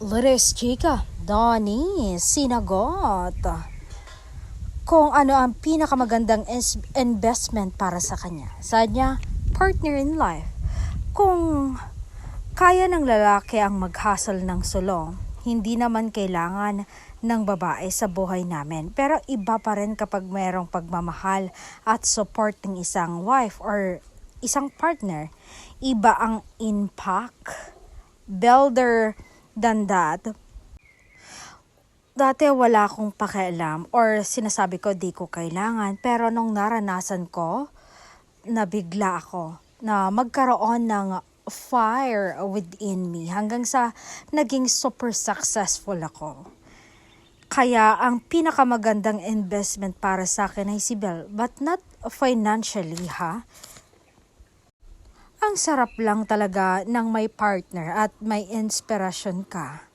Liris Chica, Donnie, sinagot kung ano ang pinakamagandang investment para sa kanya. Sabi niya, partner in life. Kung kaya ng lalaki ang maghasal ng sulong, hindi naman kailangan ng babae sa buhay namin. Pero iba pa rin kapag mayroong pagmamahal at support ng isang wife or isang partner. Iba ang impact. Builder than that. Dati wala akong pakialam or sinasabi ko di ko kailangan, pero nung naranasan ko, nabigla ako na magkaroon ng fire within me hanggang sa naging super successful ako. Kaya ang pinakamagandang investment para sa akin ay si Belle, but not financially ha. Ang sarap lang talaga ng may partner at may inspirasyon ka.